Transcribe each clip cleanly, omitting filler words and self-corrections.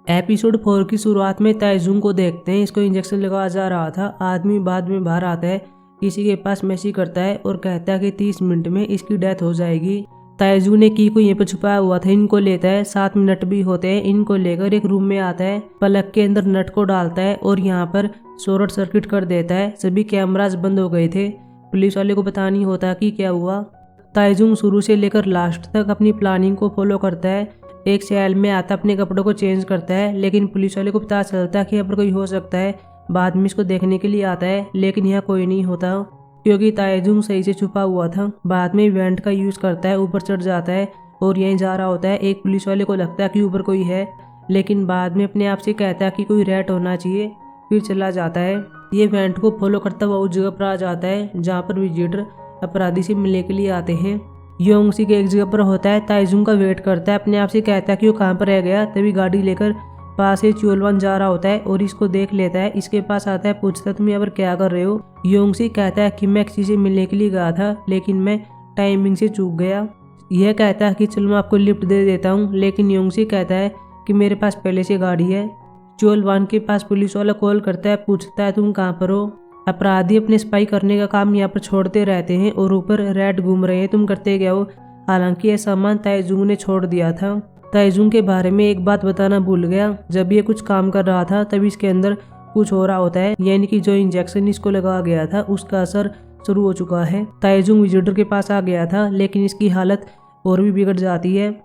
Episode 4 की शुरुआत में ताइजुंग को देखते हैं। इसको इंजेक्शन लगाया जा रहा था। आदमी बाद में बाहर आता है, किसी के पास मैसेज करता है और कहता है कि 30 मिनट में इसकी डेथ हो जाएगी। ताइजुंग ने की को यहीं पर छुपाया हुआ था, इनको लेता है। 7 मिनट भी होते हैं। इनको लेकर एक रूम में आता है, पलक के अंदर नट को डालता है और यहाँ पर शॉर्ट सर्किट कर देता है। सभी कैमरास बंद हो गए थे। पुलिस वाले को पता नहीं होता कि क्या हुआ। ताइजुंग शुरू से लेकर लास्ट तक अपनी प्लानिंग को फॉलो करता है। एक शहर में आता, अपने कपड़ों को चेंज करता है, लेकिन पुलिस वाले को पता चलता है कि यहाँ पर कोई हो सकता है। बाद में इसको देखने के लिए आता है, लेकिन यहाँ कोई नहीं होता क्योंकि ताइजुंग सही से छुपा हुआ था। बाद में इवेंट का यूज करता है, ऊपर चढ़ जाता है और यहीं जा रहा होता है। एक पुलिस वाले को लगता है कि ऊपर कोई है, लेकिन बाद में अपने आप से कहता है कि कोई रैट होना चाहिए, फिर चला जाता है। ये इवेंट को फॉलो करता हुआ उस जगह पर आ जाता है जहाँ पर विजिटर अपराधी से मिलने के लिए आते हैं। योंगसी के एक जगह पर होता है, ताइजुंग का वेट करता है, अपने आप से कहता है कि वो कहाँ पर रह गया। तभी गाड़ी लेकर पास से चोलवान जा रहा होता है और इसको देख लेता है। इसके पास आता है, पूछता है तुम यहाँ पर क्या कर रहे हो। योंगसी कहता है कि मैं किसी से मिलने के लिए गया था, लेकिन मैं टाइमिंग से चूक गया। यह कहता है कि चलो मैं आपको लिफ्ट दे देता हूँ, लेकिन योंगसी कहता है कि मेरे पास पहले से गाड़ी है। चोलवान के पास पुलिस वाला कॉल करता है, पूछता है तुम कहाँ पर हो। अपराधी अपने स्पाई करने का काम यहाँ पर छोड़ते रहते हैं और ऊपर रैट घूम रहे हैं, तुम करते क्या हो। हालांकि यह सामान ताइजुंग ने छोड़ दिया था। ताइजुंग के बारे में एक बात बताना भूल गया, जब ये कुछ काम कर रहा था तभी इसके अंदर कुछ हो रहा होता है, यानी कि जो इंजेक्शन इसको लगाया गया था उसका असर शुरू हो चुका है। ताइजुंग विजिटर के पास आ गया था, लेकिन इसकी हालत और भी बिगड़ जाती है।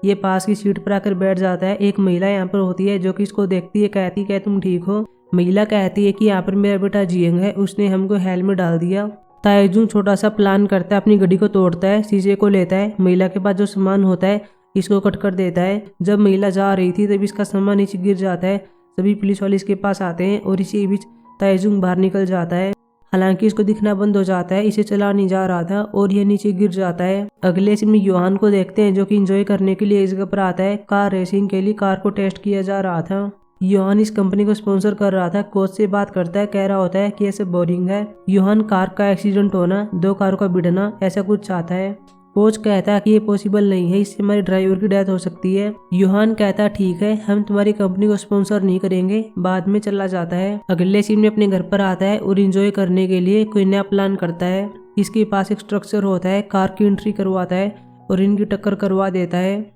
ये पास की सीट पर आकर बैठ जाता है। एक महिला यहाँ पर होती है जो कि इसको देखती है, कहती है तुम ठीक हो। महिला कहती है कि यहाँ पर मेरा बेटा जियंग है, उसने हमको हेलमेट डाल दिया। ताइजुंग छोटा सा प्लान करता है, अपनी गाड़ी को तोड़ता है, शीशे को लेता है, महिला के पास जो सामान होता है इसको कट कर देता है। जब महिला जा रही थी तब इसका सामान नीचे गिर जाता है। सभी पुलिस वाले इसके पास आते हैं और इसी बीच ताइजुंग बाहर निकल जाता है। हालांकि इसको दिखना बंद हो जाता है, इसे चला नहीं जा रहा था और यह नीचे गिर जाता है। अगले सीन में योहान को देखते हैं जो कि एंजॉय करने के लिए इस जगह पर आता है। कार रेसिंग के लिए कार को टेस्ट किया जा रहा था। योहान इस कंपनी को स्पॉन्सर कर रहा था। कोच से बात करता है, कह रहा होता है कि ऐसे बोरिंग है। योहान कार का एक्सीडेंट होना, 2 कारों का भिड़ना, ऐसा कुछ चाहता है। कोच कहता है कि ये पॉसिबल नहीं है, इससे हमारे ड्राइवर की डेथ हो सकती है। योहान कहता है ठीक है, हम तुम्हारी कंपनी को स्पॉन्सर नहीं करेंगे। बाद में चला जाता है। अगले सीन में अपने घर पर आता है और एंजॉय करने के लिए कोई नया प्लान करता है। इसके पास एक स्ट्रक्चर होता है, कार की एंट्री करवाता है और इनकी टक्कर करवा देता है।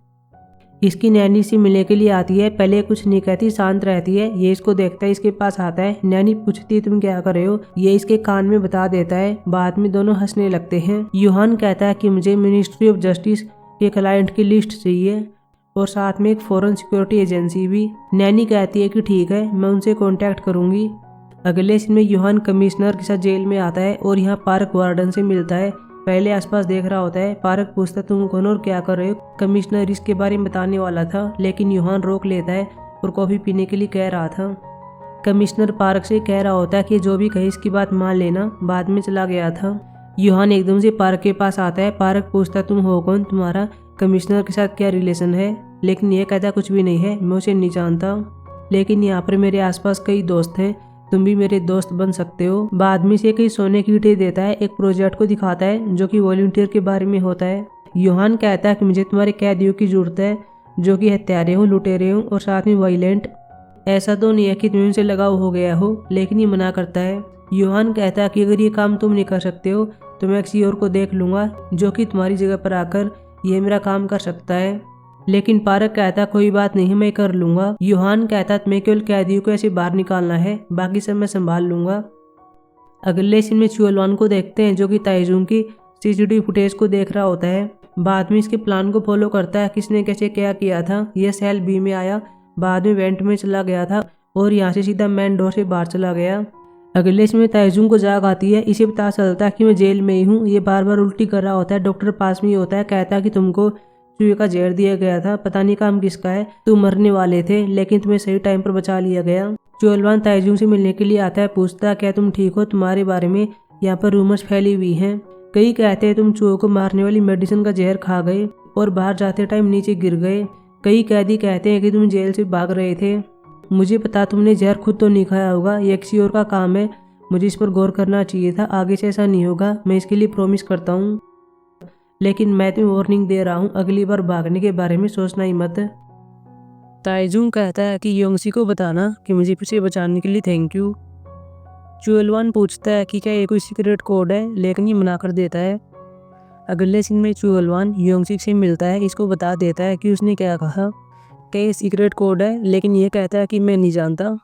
इसकी नैनी से मिलने के लिए आती है, पहले कुछ नहीं कहती, शांत रहती है। ये इसको देखता है, इसके पास आता है। नैनी पूछती है तुम क्या कर रहे हो। ये इसके कान में बता देता है। बाद में दोनों हंसने लगते हैं। योहान कहता है कि मुझे मिनिस्ट्री ऑफ जस्टिस के क्लाइंट की लिस्ट चाहिए और साथ में एक फॉरेन सिक्योरिटी एजेंसी भी। नैनी कहती है कि ठीक है, मैं उनसे कॉन्टैक्ट करूंगी। अगले सीन में योहान कमिश्नर के साथ जेल में आता है और यहाँ पार्क वार्डन से मिलता है। पहले आसपास देख रहा होता है। पार्क पूछता तुम कौन और क्या कर रहे हो। कमिश्नर इसके बारे में बताने वाला था, लेकिन योहान रोक लेता है और कॉफी पीने के लिए कह रहा था। कमिश्नर पार्क से कह रहा होता है कि जो भी कहे इसकी बात मान लेना। बाद में चला गया था। योहान एकदम से पार्क के पास आता है। पार्क पूछता तुम हो कौन, तुम्हारा कमिश्नर के साथ क्या रिलेशन है। लेकिन यह कहता कुछ भी नहीं है, मैं उसे नहीं जानता, लेकिन यहाँ पर मेरे आसपास कई दोस्त हैं, तुम भी मेरे दोस्त बन सकते हो। बाद में से कई सोने की ईंटें देता है। एक प्रोजेक्ट को दिखाता है जो कि वॉलंटियर के बारे में होता है। योहान कहता है कि मुझे तुम्हारे कैदियों की जरूरत है जो कि हत्यारे हो, लुटेरे हो और साथ में वायलेंट। ऐसा तो नहीं है कि तुम्हें उनसे लगाव हो गया हो, लेकिन ये मना करता है। योहान कहता है कि अगर ये काम तुम नहीं कर सकते हो तो मैं किसी और को देख लूंगा जो कि तुम्हारी जगह पर आकर ये मेरा काम कर सकता है। लेकिन पारक कहता कोई बात नहीं, मैं कर लूंगा। योहान कहता तुम्हें केवल कैदियों को ऐसे बाहर निकालना है, बाकी सब मैं संभाल लूंगा। अगले सीन में चुओलवान को देखते हैं जो कि ताइजुंग की सीसीटीवी फुटेज को देख रहा होता है। बाद में इसके प्लान को फॉलो करता है, किसने कैसे क्या किया था। यह सेल बी में आया, बाद में वेंट में चला गया था और यहाँ से सीधा मेन डोर से बाहर चला गया। अगले सीन में ताइजुंग को जाग आती है। इसे पता चलता है कि मैं जेल में ही हूँ। ये बार बार उल्टी कर रहा होता है। डॉक्टर पास में ही होता है, कहता है कि तुमको चूहे का जहर दिया गया था, पता नहीं काम किसका है, तुम मरने वाले थे लेकिन तुम्हें सही टाइम पर बचा लिया गया। चोलवान ताइजुंग से मिलने के लिए आता है, पूछता क्या तुम ठीक हो, तुम्हारे बारे में यहाँ पर रूमर्स फैली हुई हैं। कई कहते हैं तुम चूहों को मारने वाली मेडिसिन का जहर खा गए और बाहर जाते टाइम नीचे गिर गए। कई कैदी कहते हैं कि तुम जेल से भाग रहे थे। मुझे पता तुमने जहर खुद तो नहीं खाया होगा, ये किसी और का काम है, मुझे इस पर गौर करना चाहिए था। आगे से ऐसा नहीं होगा, मैं इसके लिए प्रॉमिस करता हूँ, लेकिन मैं तुम्हें वार्निंग दे रहा हूँ, अगली बार भागने के बारे में सोचना ही मत। ताइजुंग कहता है कि योंगसी को बताना कि मुझे उसे बचाने के लिए थैंक यू। चुएलवान पूछता है कि क्या ये कोई सीक्रेट कोड है, लेकिन ये मना कर देता है। अगले सीन में चुएलवान योंगसी से मिलता है, इसको बता देता है कि उसने क्या कहा, क्या ये सीक्रेट कोड है, लेकिन ये कहता है कि मैं नहीं जानता।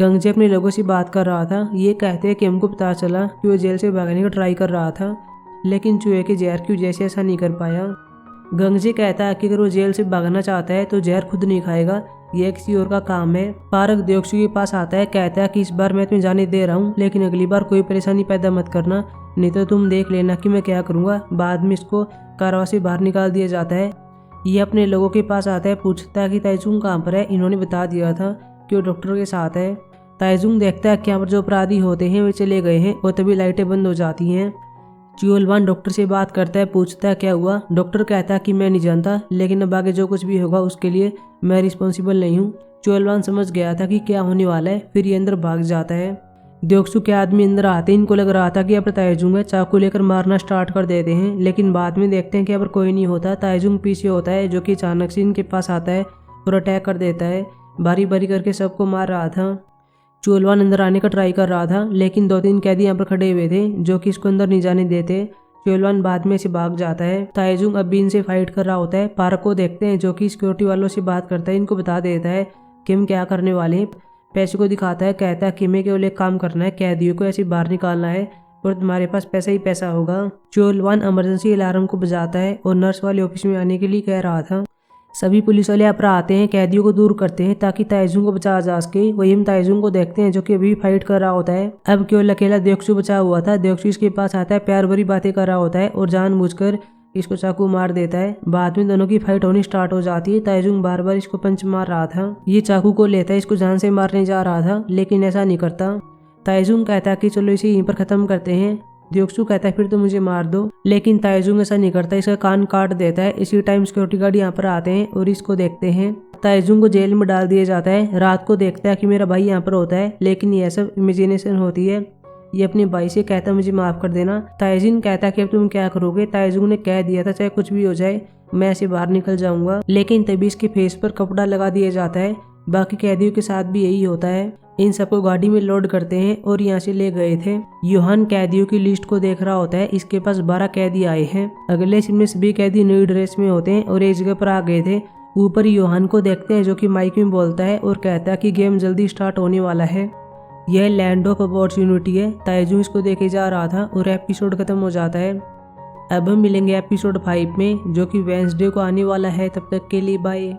गंगजे अपने लोगों से बात कर रहा था। ये कहते हैं कि हमको पता चला कि वो जेल से भागने का ट्राई कर रहा था, लेकिन चूहे के जहर की वजह से ऐसा नहीं कर पाया। गंगजे कहता है कि अगर वो जेल से भागना चाहता है तो जहर खुद नहीं खाएगा, यह किसी और का काम है। पारक देवक्षु के पास आता है, कहता है कि इस बार मैं तुम्हें जाने दे रहा हूँ, लेकिन अगली बार कोई परेशानी पैदा मत करना, नहीं तो तुम देख लेना कि मैं क्या करूँगा। बाद में इसको कारवा से बाहर निकाल दिया जाता है। ये अपने लोगों के पास आता है, पूछता है कि ताइजुंग कहाँ पर है। इन्होंने बता दिया था कि वो डॉक्टर के साथ है। ताइजुंग देखता है कि यहाँ पर जो अपराधी होते हैं वे चले गए हैं और तभी लाइटें बंद हो जाती हैं। चुएलवान डॉक्टर से बात करता है, पूछता है क्या हुआ। डॉक्टर कहता है कि मैं नहीं जानता, लेकिन अब आगे जो कुछ भी होगा उसके लिए मैं रिस्पॉन्सिबल नहीं हूँ। चुएलवान समझ गया था कि क्या होने वाला है, फिर ये अंदर भाग जाता है। देवक्षु के आदमी अंदर आते हैं, इनको लग रहा था कि यहाँ पर ताइजुंग है, चाकू लेकर मारना स्टार्ट कर देते हैं, लेकिन बाद में देखते हैं कि यहाँ पर कोई नहीं होता। ताइजुंग पीछे होता है, जो कि अचानक से इनके पास आता है और अटैक कर देता है। बारी बारी करके सबको मार रहा था। चुएलवान अंदर आने का ट्राई कर रहा था, लेकिन 2-3 कैदी यहाँ पर खड़े हुए थे जो कि इसको अंदर नहीं जाने देते। चुएलवान बाद में से भाग जाता है। ताइजुंग अब भी इनसे फाइट कर रहा होता है। पार्क को देखते हैं, जो कि सिक्योरिटी वालों से बात करता है, इनको बता देता है कि हम क्या करने वाले हैं। पैसे को दिखाता है, कहता है कि हमें केवल एक काम करना है, कैदियों को ऐसे बाहर निकालना है और तुम्हारे पास पैसा ही पैसा होगा। चुएलवान इमरजेंसी अलार्म को बजाता है और नर्स वाले ऑफिस में आने के लिए कह रहा था। सभी पुलिस वाले यहाँ पर आते हैं, कैदियों को दूर करते हैं ताकि ताइजुंग को बचाया जा सके। वही हम ताइजुंग को देखते हैं, जो कि अभी फाइट कर रहा होता है। अब केवल अकेला देवक्षु बचा हुआ था। देवक्षु इसके पास आता है, प्यार भरी बातें कर रहा होता है और जानबूझकर इसको चाकू मार देता है। बाद में दोनों की फाइट होनी स्टार्ट हो जाती है। ताइजुंग बार बार इसको पंच मार रहा था। ये चाकू को लेता है, इसको जान से मारने जा रहा था, लेकिन ऐसा नहीं करता। ताइजुंग कहता है कि चलो इसे यहीं पर खत्म करते हैं। देवक्षु कहता है फिर तो मुझे मार दो, लेकिन ताइजुंग ऐसा नहीं करता, इसका कान काट देता है। इसी टाइम सिक्योरिटी गार्ड यहाँ पर आते हैं और इसको देखते हैं। ताइजुंग को जेल में डाल दिया जाता है। रात को देखता है कि मेरा भाई यहाँ पर होता है, लेकिन यह सब इमेजिनेशन होती है। ये अपने भाई से कहता है मुझे माफ कर देना। ताइजुंग कहता है कि अब तुम क्या करोगे। ताइजुंग ने कह दिया था चाहे कुछ भी हो जाए मैं ऐसे बाहर निकल जाऊंगा, लेकिन तभी इसके फेस पर कपड़ा लगा दिया जाता है। बाकी कैदियों के साथ भी यही होता है। इन सबको गाड़ी में लोड करते हैं और यहाँ से ले गए थे। योहान कैदियों की लिस्ट को देख रहा होता है, इसके पास 12 कैदी आए हैं। अगले सीन में सभी कैदी नई ड्रेस में होते हैं और एक जगह पर आ गए थे। ऊपर योहान को देखते हैं, जो कि माइक में बोलता है और कहता है कि गेम जल्दी स्टार्ट होने वाला है। यह लैंड ऑफ अपॉर्चुनिटी है। ताइजुंग इसको देखे जा रहा था और एपिसोड खत्म हो जाता है। अब हम मिलेंगे एपिसोड 5 में, जो कि वेडनेसडे को आने वाला है। तब तक के लिए बाय।